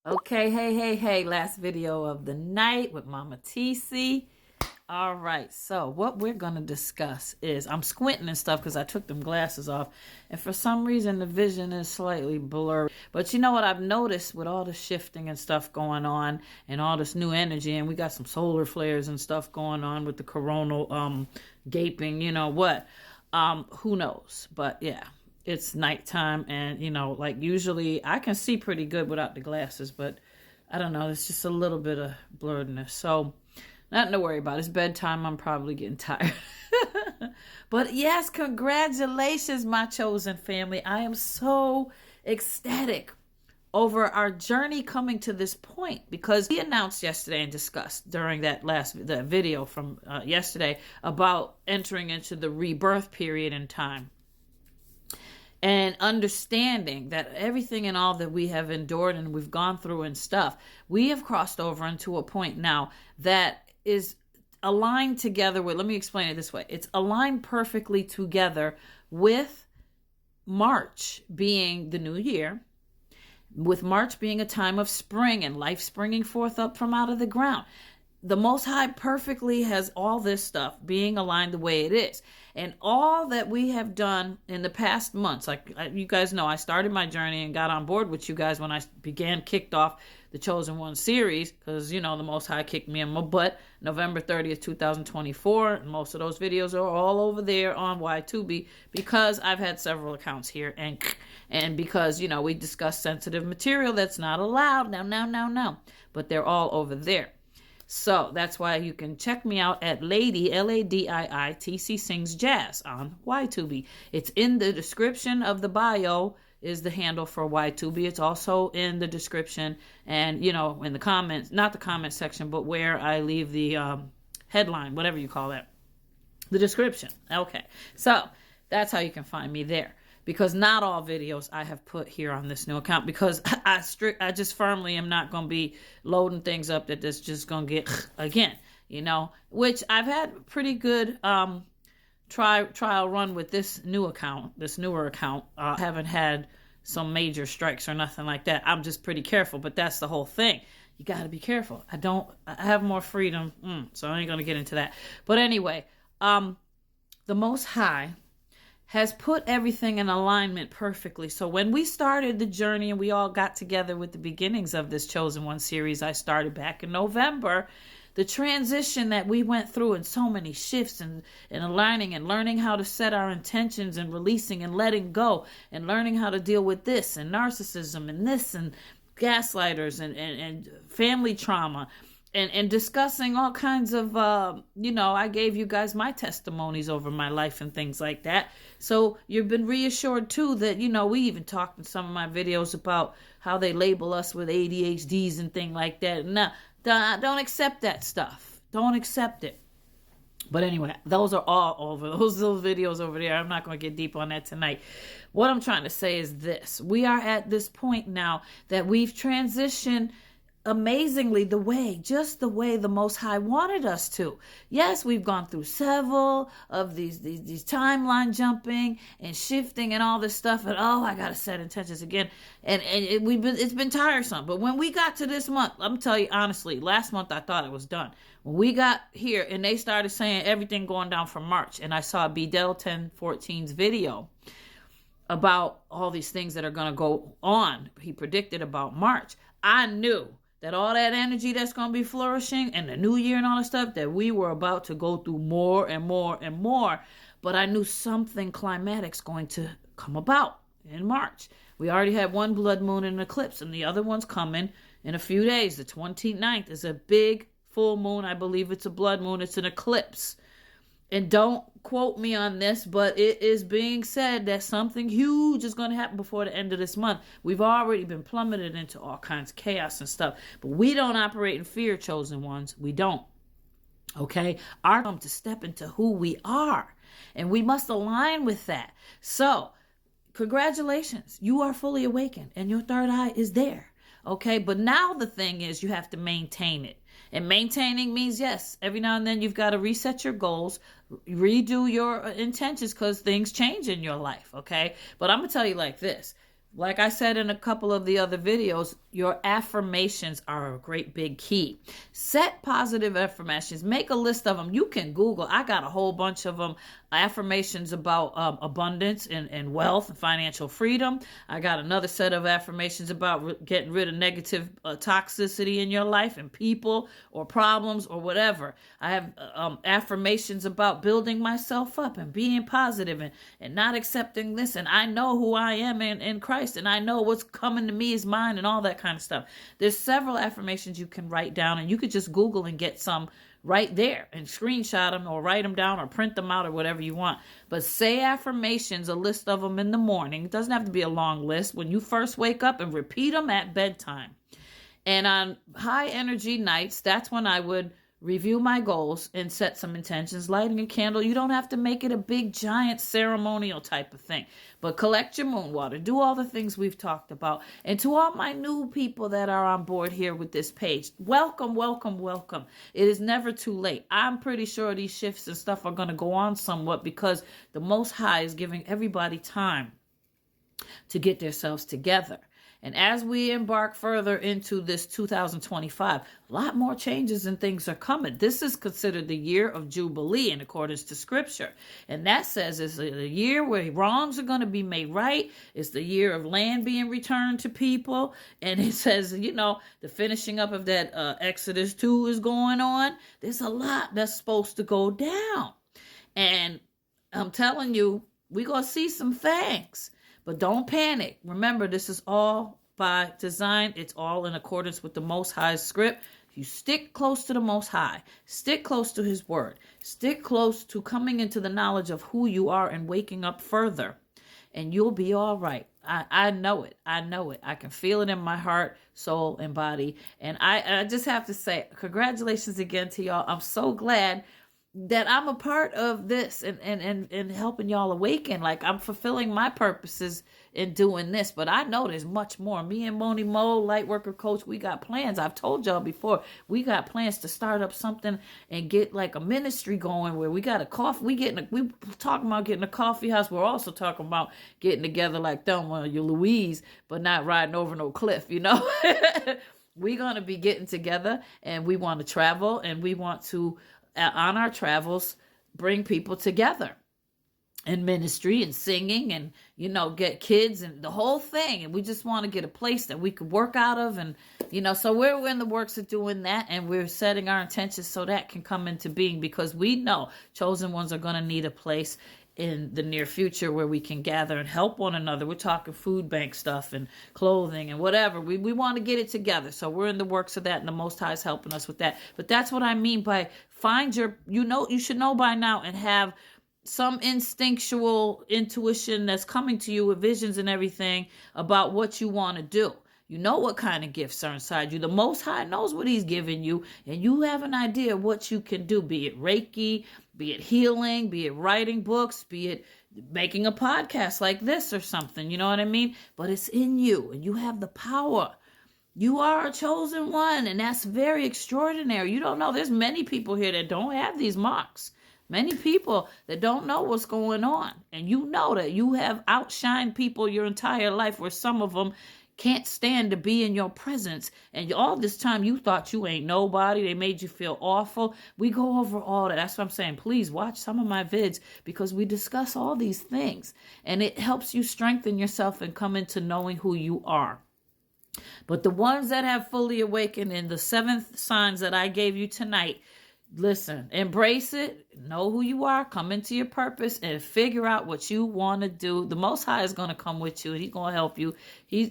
Okay, hey, last video of the night with Mama TC. All right, so what we're going to discuss is, I'm squinting and stuff because I took them glasses off, and for some reason the vision is slightly blurry. But you know what I've noticed with all the shifting and stuff going on and all this new energy, and we got some solar flares and stuff going on with the coronal gaping, you know what, who knows, but yeah. It's nighttime, and like usually I can see pretty good without the glasses, but I don't know, it's just a little bit of blurredness. So nothing to worry about. It's bedtime. I'm probably getting tired. But yes, congratulations, my chosen family. I am so ecstatic over our journey coming to this point, because we announced yesterday and discussed during that the video from yesterday about entering into the rebirth period in time. And understanding that everything and all that we have endured and we've gone through and stuff, we have crossed over into a point now that is aligned together with, let me explain it this way. It's aligned perfectly together with March being the new year, with March being a time of spring and life springing forth up from out of the ground. The Most High perfectly has all this stuff being aligned the way it is. And all that we have done in the past months, like you guys know, I started my journey and got on board with you guys when I kicked off the Chosen One series, because, the Most High kicked me in my butt November 30th, 2024. And most of those videos are all over there on Y2B, because I've had several accounts here. And because, we discuss sensitive material that's not allowed. No. But they're all over there. So that's why you can check me out at Lady, Ladii, TC Sings Jazz on Y2B. It's in the description of the bio is the handle for Y2B. It's also in the description and, in the comments, not the comment section, but where I leave the headline, whatever you call that, the description. Okay, so that's how you can find me there. Because not all videos I have put here on this new account, because I just firmly am not going to be loading things up that that's just going to get again, which I've had pretty good trial run with this newer account. I haven't had some major strikes or nothing like that. I'm just pretty careful, but that's the whole thing. You got to be careful. I have more freedom, so I ain't going to get into that. But anyway, the Most High has put everything in alignment perfectly. So when we started the journey and we all got together with the beginnings of this Chosen One series I started back in November, the transition that we went through and so many shifts and aligning and learning how to set our intentions and releasing and letting go and learning how to deal with this and narcissism and this and gaslighters and family trauma. And discussing all kinds of, I gave you guys my testimonies over my life and things like that. So you've been reassured, too, that, we even talked in some of my videos about how they label us with ADHDs and things like that. No, don't accept that stuff. Don't accept it. But anyway, those are all over. Those little videos over there. I'm not going to get deep on that tonight. What I'm trying to say is this. We are at this point now that we've transitioned amazingly the way the Most High wanted us to. Yes, we've gone through several of these timeline jumping and shifting and all this stuff, and I gotta set intentions again, and it's been tiresome. But when we got to this month, I'm tell you honestly, last month I thought it was done. When we got here and they started saying everything going down from March, and I saw Bedell 1014's video about all these things that are going to go on, he predicted about March, I knew that all that energy that's going to be flourishing and the new year and all that stuff, that we were about to go through more and more and more. But I knew something climatic's going to come about in March. We already had one blood moon and eclipse, and the other one's coming in a few days. The 29th is a big full moon. I believe it's a blood moon. It's an eclipse. And don't quote me on this, but it is being said that something huge is going to happen before the end of this month. We've already been plummeted into all kinds of chaos and stuff. But we don't operate in fear, chosen ones. We don't. Okay? Our time to step into who we are. And we must align with that. So, congratulations. You are fully awakened. And your third eye is there. Okay? But now the thing is, you have to maintain it. And maintaining means, yes, every now and then you've got to reset your goals, redo your intentions, because things change in your life, okay? But I'm going to tell you like this. like I said in a couple of the other videos, your affirmations are a great big key. Set positive affirmations. Make a list of them. You can Google. I got a whole bunch of them. Affirmations about abundance and wealth and financial freedom. I got another set of affirmations about getting rid of negative toxicity in your life and people or problems or whatever. I have affirmations about building myself up and being positive and not accepting this. And I know who I am in Christ, and I know what's coming to me is mine and all that kind of stuff. There's several affirmations you can write down, and you could just Google and get some right there and screenshot them or write them down or print them out or whatever you want. But say affirmations, a list of them in the morning. It doesn't have to be a long list. When you first wake up, and repeat them at bedtime. And on high energy nights, that's when I would review my goals and set some intentions. Lighting a candle, you don't have to make it a big giant ceremonial type of thing, but collect your moon water, do all the things we've talked about. And to all my new people that are on board here with this page, welcome, welcome, welcome. It is never too late. I'm pretty sure these shifts and stuff are going to go on somewhat because the Most High is giving everybody time to get themselves together. And as we embark further into this 2025, a lot more changes and things are coming. This is considered the year of Jubilee in accordance to Scripture. And that says it's a year where wrongs are going to be made right. It's the year of land being returned to people. And it says, the finishing up of that Exodus 2 is going on. There's a lot that's supposed to go down. And I'm telling you, we're going to see some things. But don't panic. Remember, this is all by design. It's all in accordance with the Most High's script. You stick close to the Most High. Stick close to His word. Stick close to coming into the knowledge of who you are and waking up further. And you'll be all right. I know it. I know it. I can feel it in my heart, soul, and body. And I just have to say, congratulations again to y'all. I'm so glad that I'm a part of this and helping y'all awaken. Like, I'm fulfilling my purposes in doing this, but I know there's much more. Me and Moni Mo, Light Worker Coach, we got plans. I've told y'all before, we got plans to start up something and get like a ministry going where we got a coffee. We talking about getting a coffee house. We're also talking about getting together like Thelma and Louise, but not riding over no cliff, We're going to be getting together, and we want to travel, and we want to on our travels, bring people together in ministry and singing and, get kids and the whole thing. And we just want to get a place that we could work out of. And, so we're in the works of doing that, and we're setting our intentions so that can come into being, because we know chosen ones are going to need a place in the near future where we can gather and help one another. We're talking food bank stuff and clothing and whatever. We want to get it together. So we're in the works of that, and the Most High is helping us with that. But that's what I mean by find you should know by now and have some instinctual intuition that's coming to you with visions and everything about what you want to do. You know what kind of gifts are inside you. The Most High knows what He's giving you, and you have an idea of what you can do, be it Reiki, be it healing, be it writing books, be it making a podcast like this or something, you know what I mean? But it's in you, and you have the power. You are a chosen one, and that's very extraordinary. You don't know. There's many people here that don't have these marks. Many people that don't know what's going on. And you know that you have outshined people your entire life, where some of them can't stand to be in your presence. And all this time you thought you ain't nobody. They made you feel awful. We go over all that. That's what I'm saying. Please watch some of my vids, because we discuss all these things. And it helps you strengthen yourself and come into knowing who you are. But the ones that have fully awakened in the 7 signs that I gave you tonight, listen, embrace it, know who you are, come into your purpose, and figure out what you want to do. The Most High is going to come with you, and He's going to help you. He's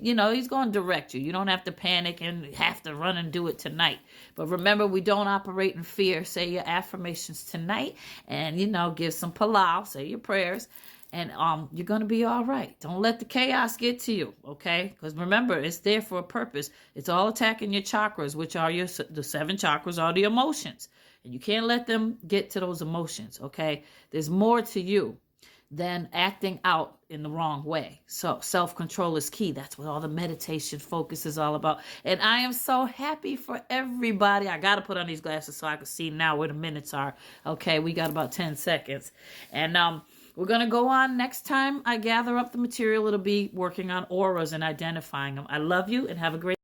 going to direct you. You don't have to panic and have to run and do it tonight. But remember, we don't operate in fear. Say your affirmations tonight, and, give some palau, say your prayers. And you're going to be all right. Don't let the chaos get to you, okay? Because remember, it's there for a purpose. It's all attacking your chakras, which are the 7 chakras are the emotions. And you can't let them get to those emotions, okay? There's more to you than acting out in the wrong way. So self-control is key. That's what all the meditation focus is all about. And I am so happy for everybody. I got to put on these glasses so I can see now where the minutes are. Okay, we got about 10 seconds. And We're going to go on next time I gather up the material. It'll be working on auras and identifying them. I love you and have a great